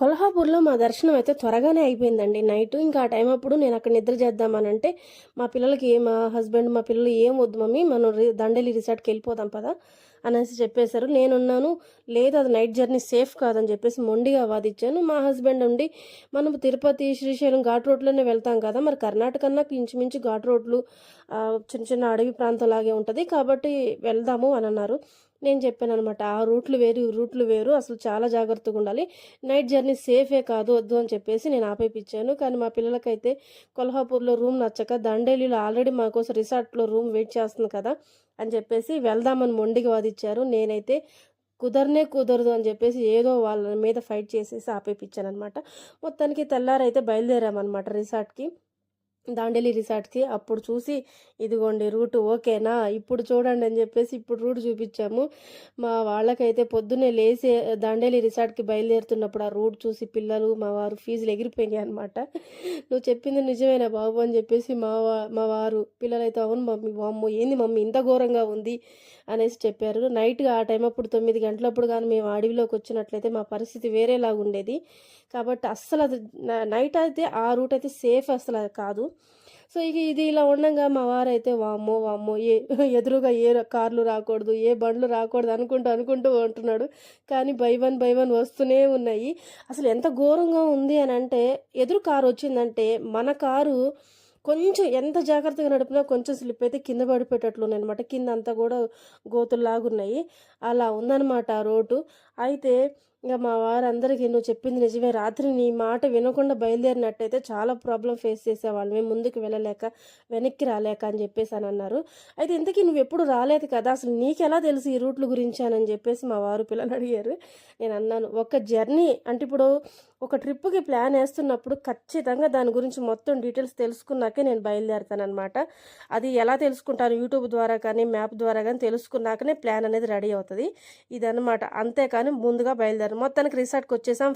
కొల్హాపూర్‌లో మా దర్శనం అయితే త్వరగానే అయిపోయిందండి నైటు. ఇంకా ఆ టైం అప్పుడు నేను అక్కడ నిద్ర చేద్దామనంటే, మా హస్బెండ్, మా పిల్లలు "ఏం వద్దు మమ్మీ మనం దండేలి రిసార్ట్‌కెళ్ళిపోదాం పదా" అనేసి చెప్పేశారు. నేనున్నాను, లేదు అది నైట్ జర్నీ సేఫ్ కాదని చెప్పేసి మొండిగా వాదిచ్చాను. మా హస్బెండ్ ఉండి, మనం తిరుపతి, శ్రీశైలం ఘాట్ రోడ్‌లోనే వెళ్తాం కదా! మరి కర్ణాటక అన్నాక ఇంచుమించు ఘాట్ రోడ్లు చిన్న చిన్న అడవి ప్రాంతంలాగే ఉంటది. కాబట్టి వెళ్దాము అనన్నారు. నేను చెప్పాననమాట. ఆ రూట్లు వేరు, ఈ రూట్లు వేరు. అసలు చాలా జాగ్రత్తగుండాలి. నైట్ జర్నీ సేఫే కాదు, వద్దు అని చెప్పేసి నేను ఆపేపిచ్చాను. కానీ మా పిల్లలకైతే కొల్హాపూర్‌లో రూమ్ నచ్చక దండేలిలో ఆల్రెడీ మా కోసం రిసార్ట్‌లో రూమ్ వెయిట్ చేస్తుంది కదా! అని చెప్పేసి వెళ్దామని మొండిగా వాదిచ్చారు. నేనైతే కుదరనే కుదరదు అని చెప్పేసి ఏదో వాళ్ళ మీద ఫైట్ చేసేసి ఆపేపిచ్చాననమాట. మొత్తానికి తెల్లారైతే బయలుదేరామనమాట రిసార్ట్‌కి. దాండేలి రిసార్ట్‌కి. అప్పుడు చూసి, ఇదిగోండి రూట్ ఓకేనా? ఇప్పుడు చూడండి అని జెప్పేసి ఇప్పుడు రూట్ చూపిచ్చాము. మా వాళ్ళకైతే పొద్దున్నే లేసి దాండేలి రిసార్ట్‌కి బయలుదేరుతున్నప్పుడు ఆ రూట్ చూసి పిల్లలు, మా వారు ఫీజులు ఎగిరిపోయినాయనమాట. "నువ్వు చెప్పింది నిజమేనా బాబు" అని జెప్పేసి మా వారు, పిల్లలైతే "అవును మమ్మీ, వామ్మో! ఏంది మమ్మీ ఇంత ఘోరంగా ఉంది" అనేసి చెప్పారు. నైట్‌గా ఆ టైం అప్పుడు 9 గంటలప్పుడు గాని మేము అడవిలోకొచ్చినట్లయితే మా పరిస్థితి వేరేలాగుండేది. కాబట్టి అస్సలది నైట్ అయితే ఆ రూట్ అయితే సేఫ్ అసల కాదు. సో, ఇక ఇది ఇలా ఉండంగా మా వారైతే వామ్మో! వామ్మో! ఎదురుగా కార్లు రాకూడదు, ఏ బండ్లు రాకూడదు అనుకుంటూ ఉంటున్నాడు. కానీ బై వన్ వస్తూనే ఉన్నాయి. అసలు ఎంత ఘోరంగా ఉంది అనంటే, ఎదురు కారొచ్చిందంటే మన కారు కొంచెం ఎంత జాగ్రత్తగా నడిపినా కొంచెం స్లిప్ అయితే కింద పడిపోయేటట్లున్నాయనమాట. కిందంతా గూడా గోతుల్లాగున్నాయి. అలా ఉందనమాట ఆ రోడ్డు. అయితే ఇంగ మా వారందరికీ "నువ్వు చెప్పింది నిజమే. రాత్రి నీ మాట వినకుండా బయలుదేరినట్టయితే చాలా ప్రాబ్లమ్ ఫేస్ చేసేవాళ్ళమే. ముందుకు వెళ్ళలేక, వెనక్కి రాలేక" అని జెప్పేసనన్నారు. అయితే ఇంతకీ నువ్వెప్పుడు రాలేదు కదా! అసలు నీకెలా తెలుసు ఈ రూట్‌ల గురించి అని జెప్పేసి మా వారు పిల్లనడిగారు. నేనన్నాను, ఒక జర్నీ అంటే ఇప్పుడు ఒక ట్రిప్‌కి ప్లానేస్తున్నప్పుడు ఖచ్చితంగా దాని గురించి మొత్తం డీటెయిల్స్ తెలుసుకున్నాకే నేను బయలుదేరతాననమాట. అది ఎలా తెలుసుకుంటాను యూట్యూబ్ ద్వారా కానీ, మ్యాప్ ద్వారా గానీ తెలుసుకున్నాకనే ప్లాన్ అనేది రెడీ అవుతది. ఇదనమాట. అంతేకాని ముందుగా బయలుదేరను. మొత్తానికి రిసార్ట్‌కొచ్చేసాం.